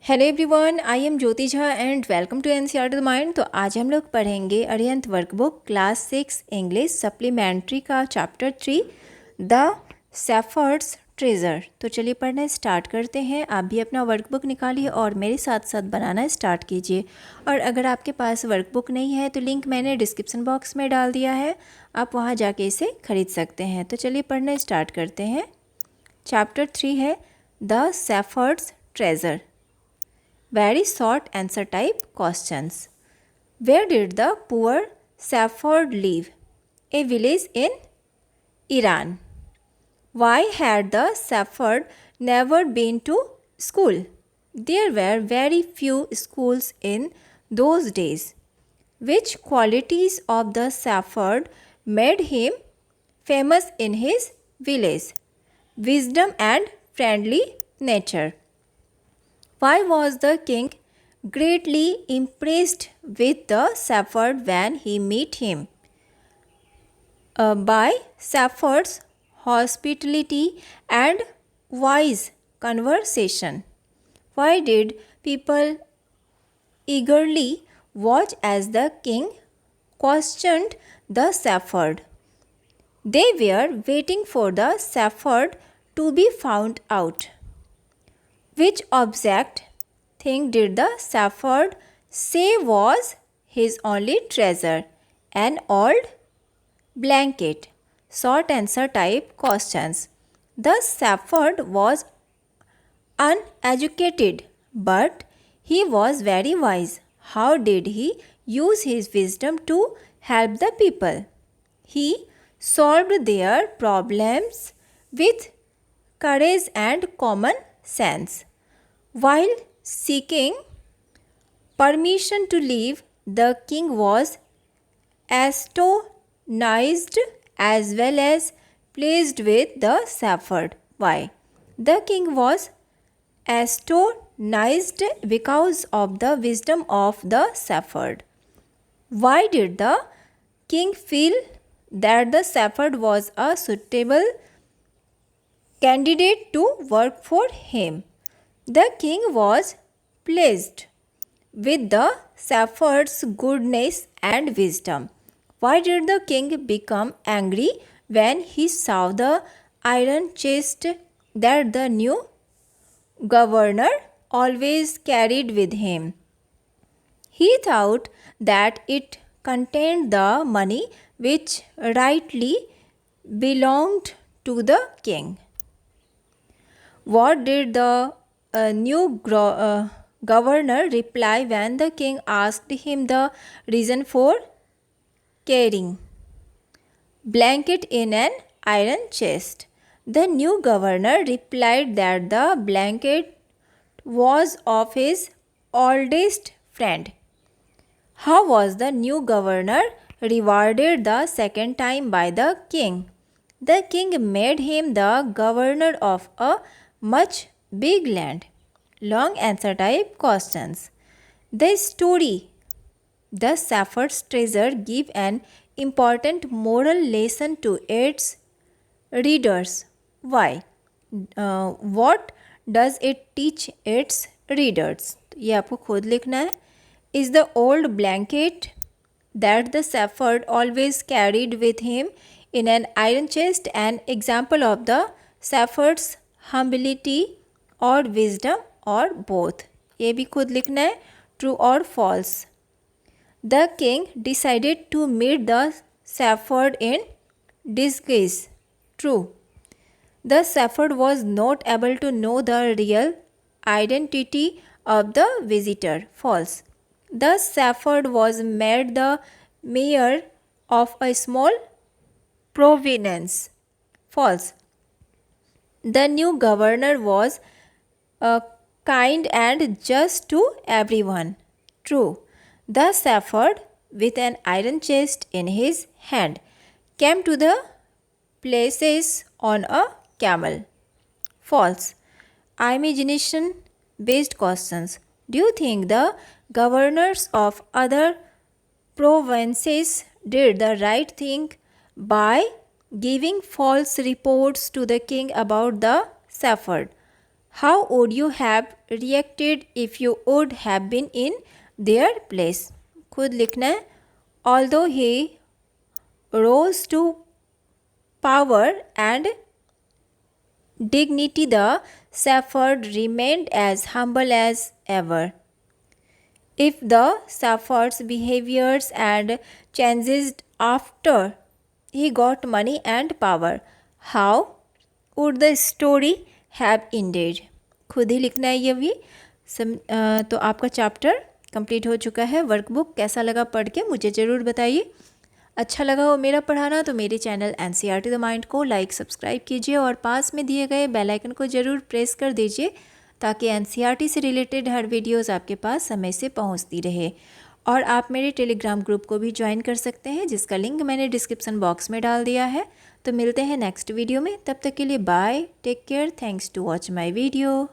Hello everyone, I am Jyoti Jha and welcome to NCERT the mind. तो आज हम लोग पढ़ेंगे Arihant workbook class 6 English supplementary का चैप्टर 3 द शेफर्ड्स ट्रेजर। तो चलिए पढ़ना स्टार्ट करते हैं। आप भी अपना वर्कबुक निकालिए और मेरे साथ साथ बनाना स्टार्ट कीजिए। और अगर आपके पास वर्कबुक नहीं है तो लिंक मैंने डिस्क्रिप्शन बॉक्स में डाल दिया है, आप वहाँ जाके इसे खरीद सकते हैं। तो चलिए पढ़ना स्टार्ट करते हैं। चैप्टर 3 है the shepherd's treasure. Very short answer type questions. Where did the poor shepherd live? A village in Iran. Why had the shepherd never been to school? There were very few schools in those days. Which qualities of the shepherd made him famous in his village? Wisdom and friendly nature. Why was the king greatly impressed with the shepherd when he met him? By shepherd's hospitality and wise conversation. Why did people eagerly watch as the king questioned the shepherd? They were waiting for the shepherd to be found out. Which object thing did the shepherd say was his only treasure? An old blanket. Short answer type questions. The shepherd was uneducated, but he was very wise. How did he use his wisdom to help the people? He solved their problems with courage and common sense. While seeking permission to leave, the king was astonished as well as pleased with the shepherd. Why? The king was astonished because of the wisdom of the shepherd. Why did the king feel that the shepherd was a suitable candidate to work for him? The king was pleased with the shepherd's goodness and wisdom. Why did the king become angry when he saw the iron chest that the new governor always carried with him? He thought that it contained the money which rightly belonged to the king. What did the new governor reply when the king asked him the reason for carrying blanket in an iron chest? The new governor replied that the blanket was of his oldest friend. How was the new governor rewarded the second time by the king? The king made him the governor of a much big land. Long answer type questions. The story The Shepherd's Treasure give an important moral lesson to its readers. Why? What does it teach its readers? ये आपको खुद लिखना है. Is the old blanket that the shepherd always carried with him in an iron chest an example of the shepherd's humility or wisdom or both? ये भी खुद लिखना है. True or false? The king decided to meet the shepherd in disguise. True. The shepherd was not able to know the real identity of the visitor. False. The shepherd was made the mayor of a small province. False. The new governor was kind and just to everyone. True. The shepherd, with an iron chest in his hand, came to the places on a camel. False. Imagination based questions. Do you think the governors of other provinces did the right thing by giving false reports to the king about the shepherd? How would you have reacted if you would have been in their place? खुद लिखना है. Although he rose to power and dignity, the shepherd remained as humble as ever. If the shepherd's behaviors and changes after he got money and power, how would the story have ended? खुद ही लिखना है ये भी. तो आपका chapter complete हो चुका है. वर्कबुक कैसा लगा पढ़ के मुझे ज़रूर बताइए. अच्छा लगा हो मेरा पढ़ाना तो मेरे चैनल एनसीईआरटी द माइंड को लाइक सब्सक्राइब कीजिए और पास में दिए गए बेल आइकन को ज़रूर प्रेस कर दीजिए ताकि एनसीईआरटी से रिलेटेड हर वीडियोस आपके पास समय से पहुंचती रहे. और आप मेरे टेलीग्राम ग्रुप को भी ज्वाइन कर सकते हैं जिसका लिंक मैंने डिस्क्रिप्शन बॉक्स में डाल दिया है. तो मिलते हैं नेक्स्ट वीडियो में. तब तक के लिए bye, take care, thanks to watch my video.